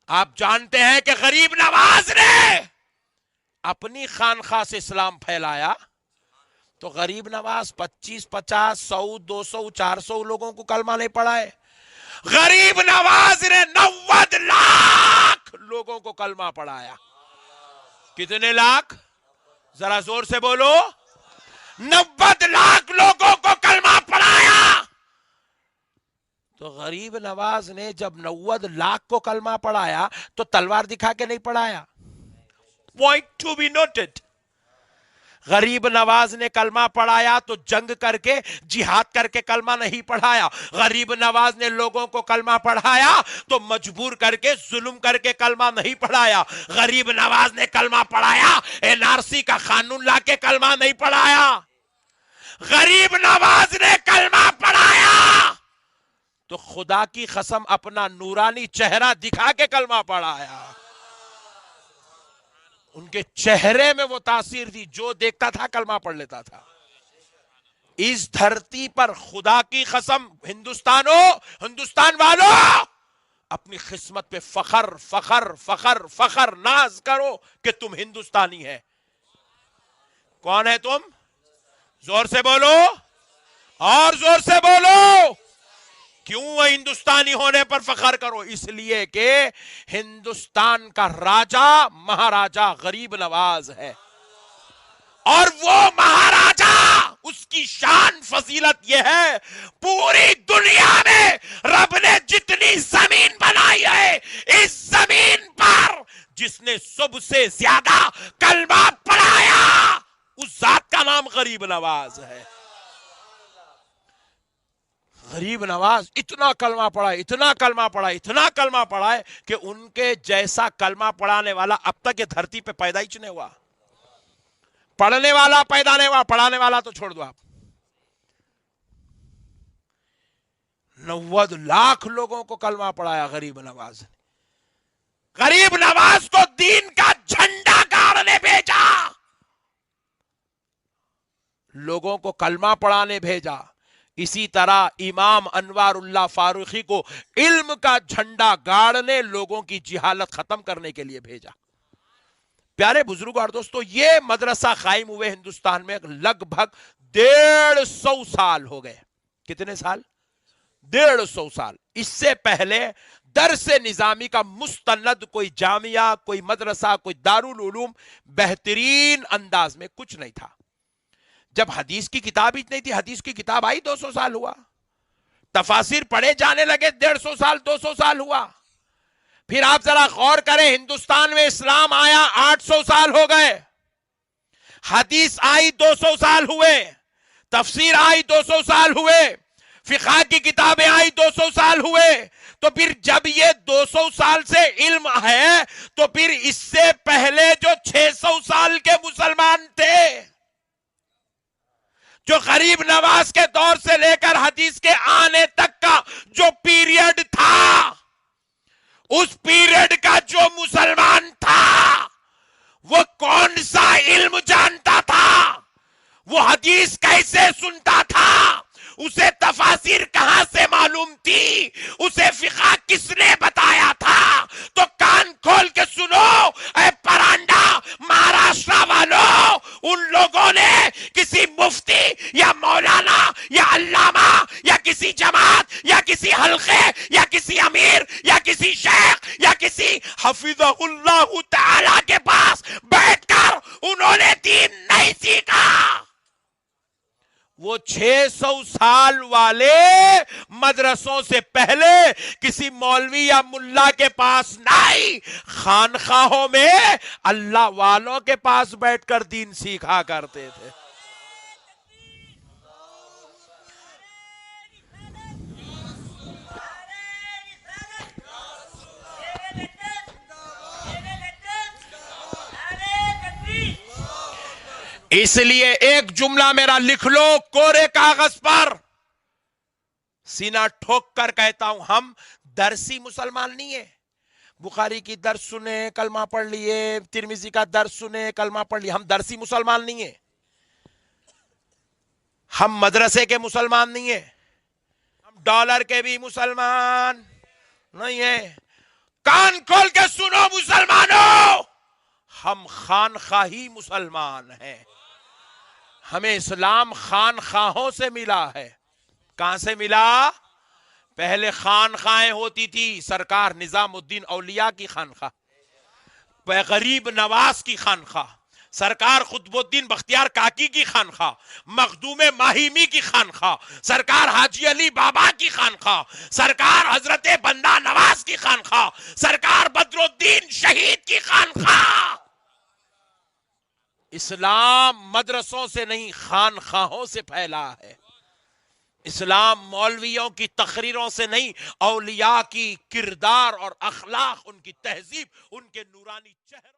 آپ جانتے ہیں کہ غریب نواز نے اپنی خانخواہ سے اسلام پھیلایا تو غریب نواز 25 50 100 200 400 لوگوں کو کلمہ نہیں پڑھائے. غریب نواز نے 90 لاکھ لوگوں کو کلمہ پڑھایا. کتنے لاکھ؟ ذرا زور سے بولو. 90 لاکھ لوگوں کو کلمہ پڑھایا. تو غریب نواز نے جب 90 لاکھ کو کلمہ پڑھایا تو تلوار دکھا کے نہیں پڑھایا. Point to be noted. Gharib Nawaz نے کلمہ پڑھایا تو جنگ کر کے جہاد کر کے کلمہ نہیں پڑھایا. غریب نواز نے لوگوں کو کلمہ پڑھایا تو مجبور کر کے ظلم کر کے کلمہ نہیں پڑھایا. غریب نواز نے کلمہ پڑھایا NRC کا قانون لا کے کلمہ نہیں پڑھایا. غریب نواز نے کلمہ پڑھایا تو خدا کی قسم اپنا نورانی چہرہ دکھا کے کلمہ پڑھایا. ان کے چہرے میں وہ تاثیر تھی, جو دیکھتا تھا کلمہ پڑھ لیتا تھا. اس دھرتی پر خدا کی قسم ہندوستان والوں اپنی قسمت پہ فخر فخر فخر فخر ناز کرو کہ تم ہندوستانی ہے. کون ہے تم؟ زور سے بولو اور زور سے بولو. کیوں ہندوستانی ہونے پر فخر کرو؟ اس لیے کہ ہندوستان کا راجا مہاراجا غریب نواز ہے, اور وہ مہاراجا اس کی شان فضیلت یہ ہے پوری دنیا میں رب نے جتنی زمین بنائی ہے اس زمین پر جس نے سب سے زیادہ کلمہ پڑھایا اس ذات کا نام غریب نواز ہے. غریب نواز اتنا کلمہ پڑھا اتنا کلمہ پڑھا اتنا کلمہ پڑھا ہے کہ ان کے جیسا کلمہ پڑھانے والا اب تک یہ دھرتی پہ پیدا ہی نہیں ہوا. پڑھنے والا پیدا نہیں ہوا, پڑھانے والا تو چھوڑ دو آپ. 90 لاکھ لوگوں کو کلمہ پڑھایا غریب نواز نے. غریب نواز کو دین کا جھنڈا گاڑنے بھیجا, لوگوں کو کلمہ پڑھانے بھیجا. اسی طرح امام انوار اللہ فاروقی کو علم کا جھنڈا گاڑنے لوگوں کی جہالت ختم کرنے کے لیے بھیجا. پیارے بزرگ اور دوستو, یہ مدرسہ قائم ہوئے ہندوستان میں لگ بھگ 150 سال ہو گئے. کتنے سال؟ 150 سال. اس سے پہلے درس نظامی کا مستند کوئی جامعہ, کوئی مدرسہ, کوئی دارالعلوم بہترین انداز میں کچھ نہیں تھا. جب حدیث کی کتاب ہی نہیں تھی, حدیث کی کتاب آئی 200 سال ہوا. تفاسیر پڑھے جانے لگے 150 سال 200 سال ہوا. پھر آپ ذرا غور کریں, ہندوستان میں اسلام آیا 800 سال ہو گئے, حدیث آئی 200 سال ہوئے, تفسیر آئی 200 سال ہوئے, فقہ کی کتابیں آئی 200 سال ہوئے. تو پھر جب یہ 200 سال سے علم ہے تو پھر اس سے پہلے جو 600 سال کے مسلمان تھے, جو غریب نواز کے دور سے لے کر حدیث کے آنے تک کا جو پیریڈ تھا, اس پیریڈ کا جو مسلمان تھا وہ کون سا علم جانتا تھا, وہ حدیث کیسے سنتا تھا, اسے تفاسیر کہاں سے معلوم تھی, اسے فقہ کس نے بتایا تھا. تو کان کھول کے سنو اے پرانڈا مہاراشٹرا والوں, ان لوگوں نے کسی مفتی یا مولانا یا علامہ یا کسی جماعت یا کسی حلقے یا کسی امیر یا کسی شیخ یا کسی حفظہ اللہ تعالی کے پاس بیٹھ کر انہوں نے دین نہیں سیکھا. وہ 600 سال والے مدرسوں سے پہلے کسی مولوی یا ملا کے پاس نہیں, خانخواہوں میں اللہ والوں کے پاس بیٹھ کر دین سیکھا کرتے تھے. اس لیے ایک جملہ میرا لکھ لو کورے کاغذ پر, سینہ ٹھوک کر کہتا ہوں, ہم درسی مسلمان نہیں ہیں. بخاری کی درس سنے کلمہ پڑھ لیے, ترمذی کا درس سنے کلمہ پڑھ لیے, ہم درسی مسلمان نہیں ہیں. ہم مدرسے کے مسلمان نہیں ہیں, ہم ڈالر کے بھی مسلمان نہیں ہیں. کان کھول کے سنو مسلمانوں، ہم خانخواہی مسلمان ہیں. ہمیں اسلام خانخواہوں سے ملا ہے. کہاں سے ملا؟ پہلے خانخواہیں ہوتی تھی، سرکار نظام الدین اولیاء کی خانخواہ، غریب نواز کی خانخواہ، سرکار قطب الدین بختیار کاکی کی خانخواہ، مخدوم ماہیمی کی خانخواہ، سرکار حاجی علی بابا کی خانخواہ، سرکار حضرت بندہ نواز کی خانخواہ، سرکار بدر الدین شہید کی خانخواہ. اسلام مدرسوں سے نہیں، خانخواہوں سے پھیلا ہے. اسلام مولویوں کی تقریروں سے نہیں، اولیاء کی کردار اور اخلاق، ان کی تہذیب، ان کے نورانی چہروں